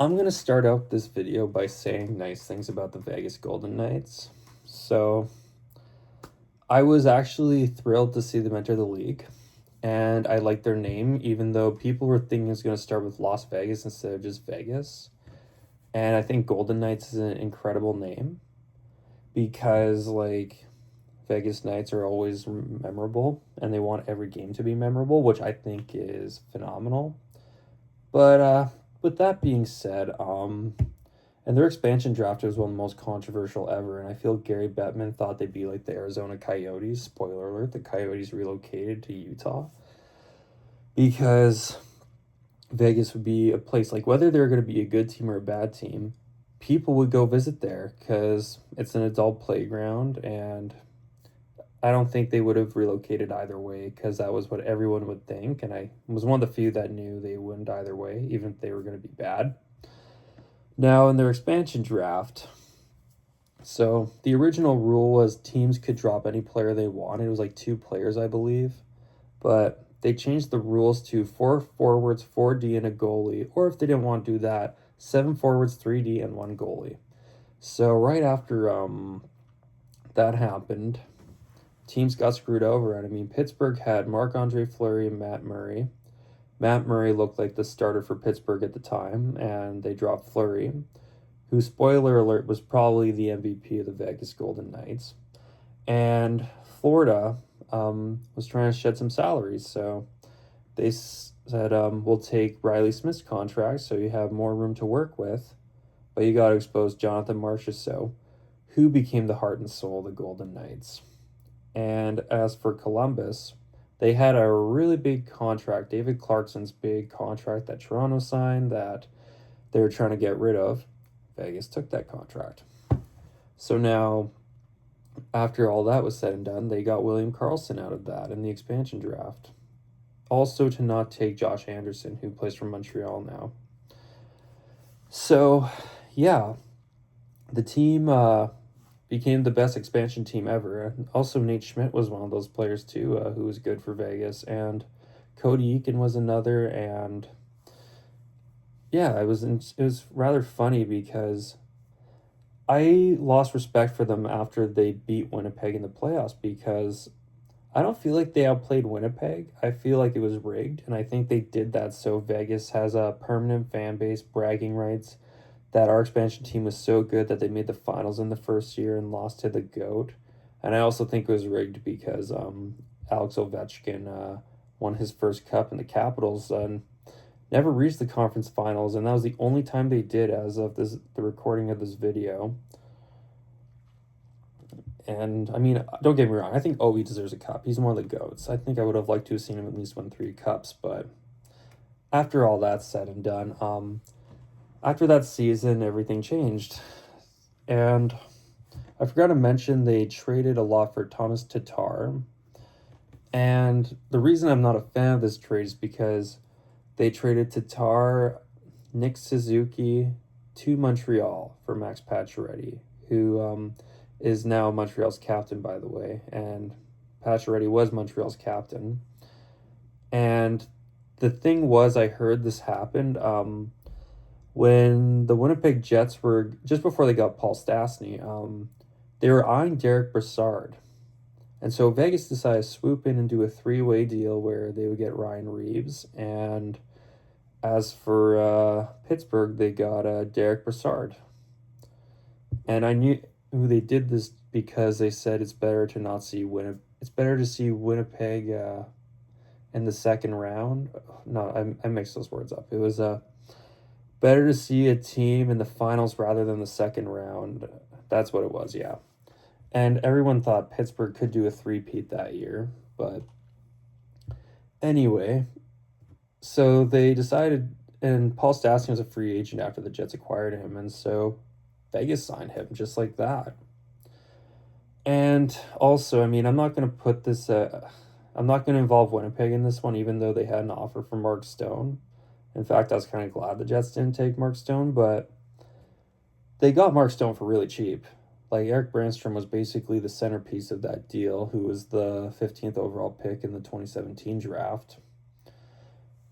I'm going to start out this video by saying nice things about the Vegas Golden Knights. So, I was actually thrilled to see them enter the league, and I like their name, even though people were thinking it's going to start with Las Vegas instead of just Vegas. And I think Golden Knights is an incredible name because, Vegas Knights are always memorable and they want every game to be memorable, which I think is phenomenal. But with that being said, and their expansion draft was one of the most controversial ever, and I feel Gary Bettman thought they'd be like the Arizona Coyotes. Spoiler alert, the Coyotes relocated to Utah because Vegas would be a place like whether they're going to be a good team or a bad team, people would go visit there because it's an adult playground, and I don't think they would have relocated either way because that was what everyone would think, and I was one of the few that knew they wouldn't either way, even if they were going to be bad. Now, in their expansion draft, so the original rule was teams could drop any player they wanted. It was like two players, I believe. But they changed the rules to four forwards, 4D, and a goalie. Or if they didn't want to do that, seven forwards, 3D, and one goalie. So right after that happened, teams got screwed over. And I mean, Pittsburgh had Marc-Andre Fleury and Matt Murray. Matt Murray looked like the starter for Pittsburgh at the time, and they dropped Fleury, who, spoiler alert, was probably the MVP of the Vegas Golden Knights. And Florida was trying to shed some salaries, so they said, we'll take Riley Smith's contract so you have more room to work with, but you got to expose Jonathan Marchessault, who became the heart and soul of the Golden Knights. And as for Columbus, they had a really big contract, David Clarkson's big contract that Toronto signed that they were trying to get rid of. Vegas took that contract. So now, after all that was said and done, they got William Karlsson out of that in the expansion draft. Also, to not take Josh Anderson, who plays for Montreal now. So, yeah, the team became the best expansion team ever. Also, Nate Schmidt was one of those players too, who was good for Vegas, and Cody Eakin was another. And yeah, it was rather funny because I lost respect for them after they beat Winnipeg in the playoffs because I don't feel like they outplayed Winnipeg. I feel like it was rigged, and I think they did that so Vegas has a permanent fan base, bragging rights, that our expansion team was so good that they made the finals in the first year and lost to the GOAT. And I also think it was rigged because Alex Ovechkin won his first cup in the Capitals and never reached the conference finals, and that was the only time they did as of the recording of this video. And I mean, don't get me wrong, I think Ovi deserves a cup. He's one of the GOATs. I think I would have liked to have seen him at least win 3 cups, but after all that's said and done, after that season, everything changed. And I forgot to mention they traded a lot for Thomas Tatar. And the reason I'm not a fan of this trade is because they traded Tatar, Nick Suzuki to Montreal for Max Pacioretty, who is now Montreal's captain, by the way. And Pacioretty was Montreal's captain. And the thing was, I heard this happened when the Winnipeg Jets were, just before they got Paul Stastny, they were eyeing Derek Brassard. And so Vegas decided to swoop in and do a 3-way deal where they would get Ryan Reeves. And as for Pittsburgh, they got Derek Brassard. And I knew they did this because they said it's better to not see It's better to see Winnipeg in the second round. No, I mixed those words up. It was better to see a team in the finals rather than the second round. That's what it was, yeah. And everyone thought Pittsburgh could do a three-peat that year. But anyway, so they decided, and Paul Stastny was a free agent after the Jets acquired him, and so Vegas signed him just like that. And also, I mean, I'm not going to put this, I'm not going to involve Winnipeg in this one, even though they had an offer from Mark Stone. In fact, I was kind of glad the Jets didn't take Mark Stone, but they got Mark Stone for really cheap. Like, Eric Brandstrom was basically the centerpiece of that deal, who was the 15th overall pick in the 2017 draft.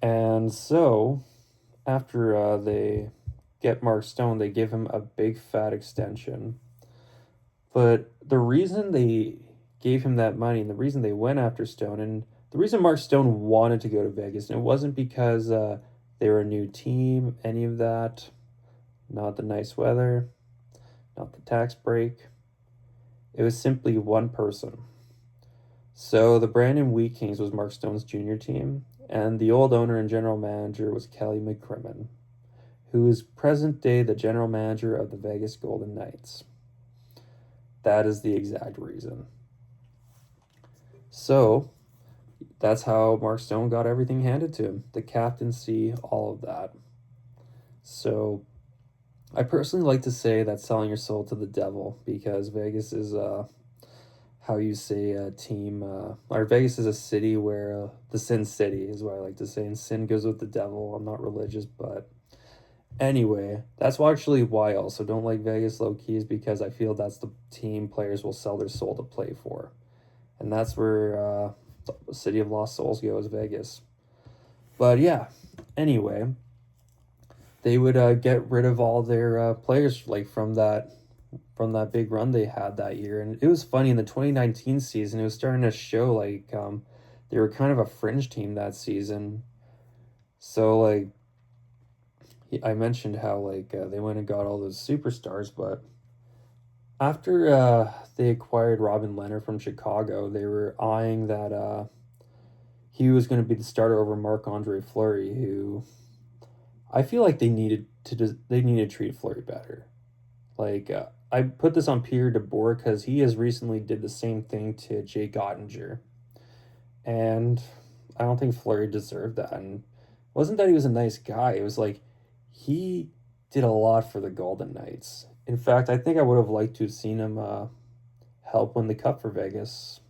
And so, after they get Mark Stone, they give him a big fat extension. But the reason they gave him that money and the reason they went after Stone and the reason Mark Stone wanted to go to Vegas, and it wasn't because they were a new team, any of that, not the nice weather, not the tax break. It was simply one person. So the Brandon Wheat Kings was Mark Stone's junior team, and the old owner and general manager was Kelly McCrimmon, who is present day the general manager of the Vegas Golden Knights. That is the exact reason. So that's how Mark Stone got everything handed to him, the captaincy, all of that. So I personally like to say that selling your soul to the devil, because Vegas is how you say a team, or Vegas is a city where the sin city is what I like to say, and sin goes with the devil. I'm not religious, but anyway, that's actually why I also don't like Vegas low key, is because I feel that's the team players will sell their soul to play for, and that's where the city of lost souls goes, Vegas. But yeah, anyway, they would get rid of all their players like from that big run they had that year. And it was funny in the 2019 season, it was starting to show like they were kind of a fringe team that season. So like I mentioned how like they went and got all those superstars, but after they acquired Robin Leonard from Chicago, they were eyeing that he was going to be the starter over Marc-Andre Fleury, who I feel like they needed to treat Fleury better. Like I put this on Pierre DeBoer because he has recently did the same thing to Jake Ottinger, and I don't think Fleury deserved that. And it wasn't that he was a nice guy; it was like he did a lot for the Golden Knights. In fact, I think I would have liked to have seen him help win the Cup for Vegas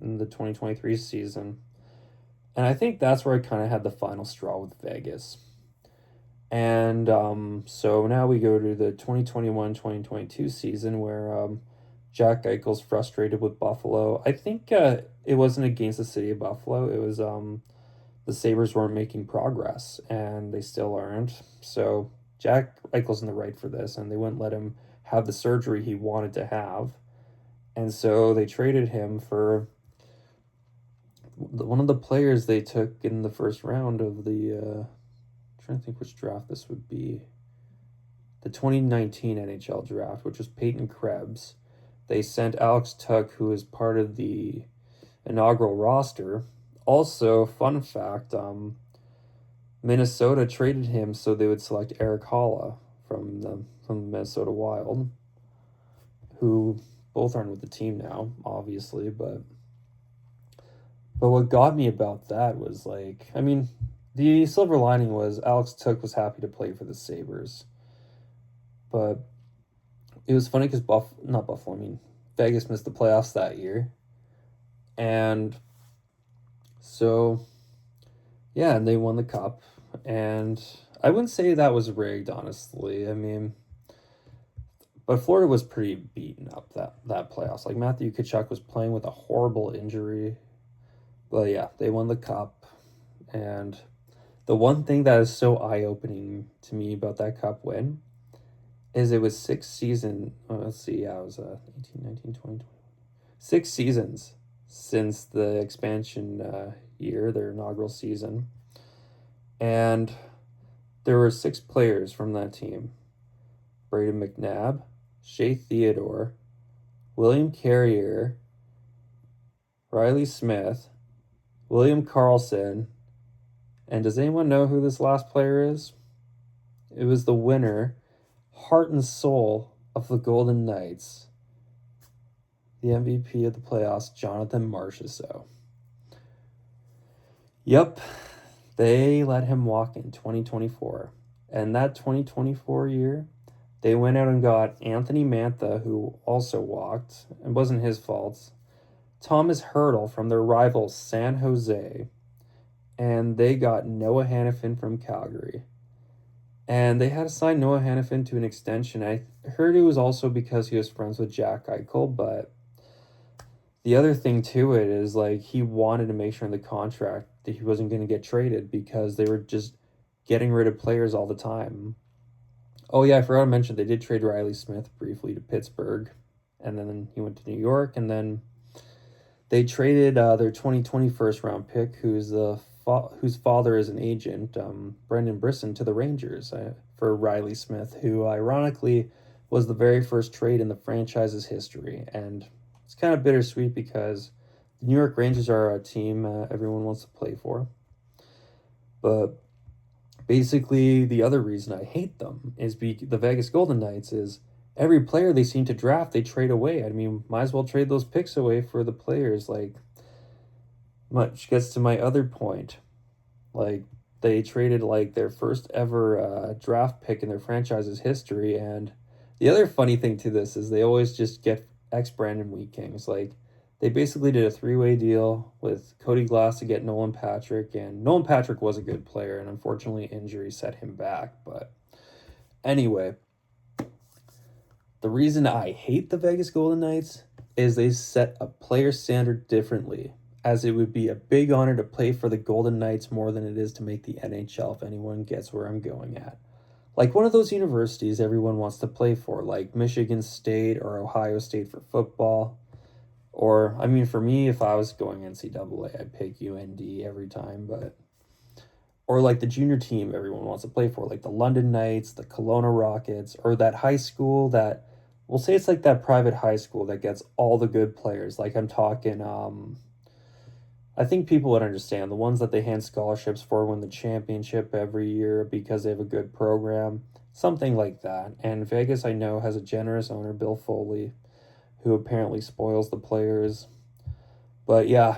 in the 2023 season. And I think that's where I kind of had the final straw with Vegas. And so now we go to the 2021-2022 season where Jack Eichel's frustrated with Buffalo. I think it wasn't against the city of Buffalo. It was the Sabres weren't making progress, and they still aren't. So Jack Eichel's in the right for this, and they wouldn't let him have the surgery he wanted to have. And so they traded him for one of the players they took in the first round of the trying to think which draft this would be. The 2019 NHL draft, which was Peyton Krebs. They sent Alex Tuch, who is part of the inaugural roster. Also, fun fact, Minnesota traded him so they would select Eric Holla from the Minnesota Wild, who both aren't with the team now, obviously, but what got me about that was like, I mean, the silver lining was Alex Tuch was happy to play for the Sabres. But it was funny because Vegas missed the playoffs that year. And so, yeah, and they won the Cup. And I wouldn't say that was rigged, honestly. I mean, but Florida was pretty beaten up that playoffs. Like Matthew Tkachuk was playing with a horrible injury. But yeah, they won the Cup. And the one thing that is so eye-opening to me about that Cup win is it was 6 seasons. Let's see, yeah, it was 18, 19, 20, 21. 6 seasons since the expansion year, their inaugural season. And there were 6 players from that team. Brayden McNabb, Shea Theodore, William Carrier, Riley Smith, William Karlsson, and does anyone know who this last player is? It was the winner, heart and soul of the Golden Knights, the MVP of the playoffs, Jonathan Marchessault. Yep, they let him walk in 2024. And that 2024 year, they went out and got Anthony Mantha, who also walked. It wasn't his fault. Thomas Hertl from their rival San Jose. And they got Noah Hanifin from Calgary. And they had to sign Noah Hanifin to an extension. I heard it was also because he was friends with Jack Eichel, but the other thing to it is like he wanted to make sure in the contract that he wasn't going to get traded because they were just getting rid of players all the time. Oh yeah, I forgot to mention they did trade Riley Smith briefly to Pittsburgh, and then he went to New York, and then they traded their 2020 first round pick, whose father is an agent, Brendan Brisson, to the Rangers for Riley Smith, who ironically was the very first trade in the franchise's history. And it's kind of bittersweet because the New York Rangers are a team everyone wants to play for. But basically, the other reason I hate them is the Vegas Golden Knights is every player they seem to draft, they trade away. I mean, might as well trade those picks away for the players. Like, much gets to my other point. Like, they traded like their first ever draft pick in their franchise's history. And the other funny thing to this is they always just get ex Brandon Wheat Kings. Like, they basically did a three-way deal with Cody Glass to get Nolan Patrick, and Nolan Patrick was a good player, and unfortunately injury set him back. But anyway, the reason I hate the Vegas Golden Knights is they set a player standard differently, as it would be a big honor to play for the Golden Knights more than it is to make the NHL, if anyone gets where I'm going at. Like one of those universities everyone wants to play for, like Michigan State or Ohio State for football. Or, I mean, for me, if I was going NCAA, I'd pick UND every time, but... Or like the junior team everyone wants to play for, like the London Knights, the Kelowna Rockets, or that high school that... We'll say it's like that private high school that gets all the good players. Like I'm talking, I think people would understand. The ones that they hand scholarships for win the championship every year because they have a good program. Something like that. And Vegas, I know, has a generous owner, Bill Foley, who apparently spoils the players. But yeah,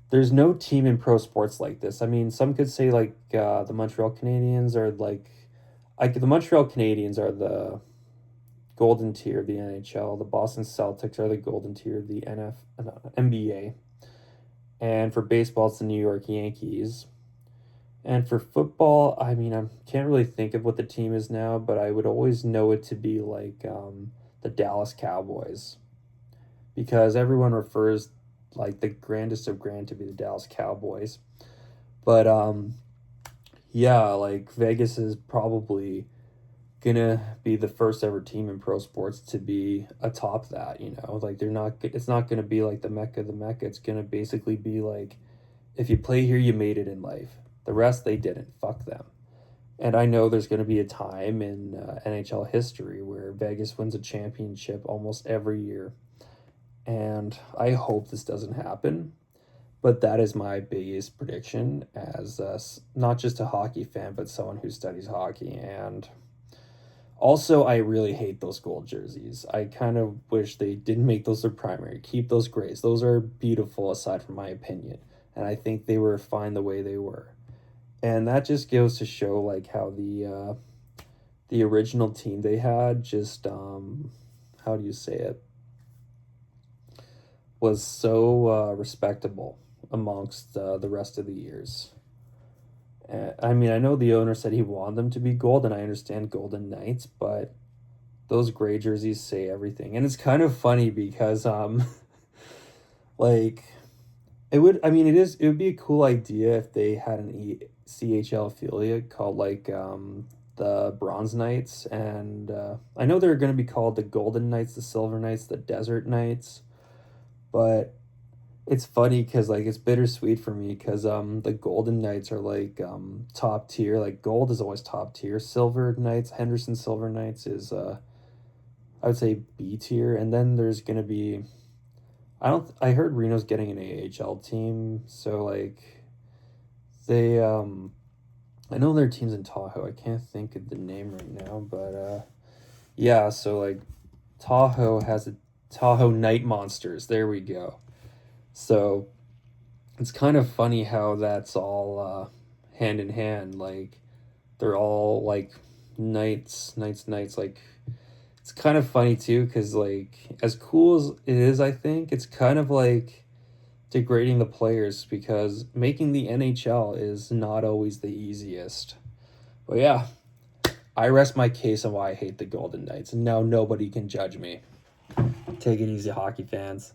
there's no team in pro sports like this. I mean, some could say like the Montreal Canadiens are the Montreal Canadiens are the golden tier of the NHL. The Boston Celtics are the golden tier of the NBA. And for baseball, it's the New York Yankees. And for football, I mean, I can't really think of what the team is now, but I would always know it to be like the Dallas Cowboys, because everyone refers like the grandest of grand to be the Dallas Cowboys. But yeah, like Vegas is probably gonna be the first ever team in pro sports to be atop that, like it's not gonna be like the Mecca of the Mecca. It's gonna basically be like, if you play here, you made it in life. The rest, they didn't. Fuck them. And I know there's going to be a time in NHL history where Vegas wins a championship almost every year. And I hope this doesn't happen. But that is my biggest prediction as not just a hockey fan, but someone who studies hockey. And also, I really hate those gold jerseys. I kind of wish they didn't make those their primary. Keep those grays. Those are beautiful, aside from my opinion. And I think they were fine the way they were. And that just goes to show like how the original team they had just how do you say it, was so respectable amongst the rest of the years. I mean, I know the owner said he wanted them to be gold, and I understand Golden Knights, but those gray jerseys say everything. And it's kind of funny because like it would be a cool idea if they had an CHL affiliate called like the Bronze Knights, and I know they're going to be called the Golden Knights, the Silver Knights, the Desert Knights, but it's funny because like it's bittersweet for me because the Golden Knights are like top tier. Like gold is always top tier. Silver Knights, Henderson Silver Knights is I would say B tier, and then there's gonna be I heard Reno's getting an AHL team, so like they I know their team's in Tahoe. I can't think of the name right now, but yeah, so like Tahoe has a Tahoe Night Monsters. There we go. So it's kind of funny how that's all hand in hand. Like they're all like knights. Like it's kind of funny too, because like as cool as it is, I think it's kind of like degrading the players because making the NHL is not always the easiest. But yeah, I rest my case on why I hate the Golden Knights, and now nobody can judge me. Take it easy, hockey fans.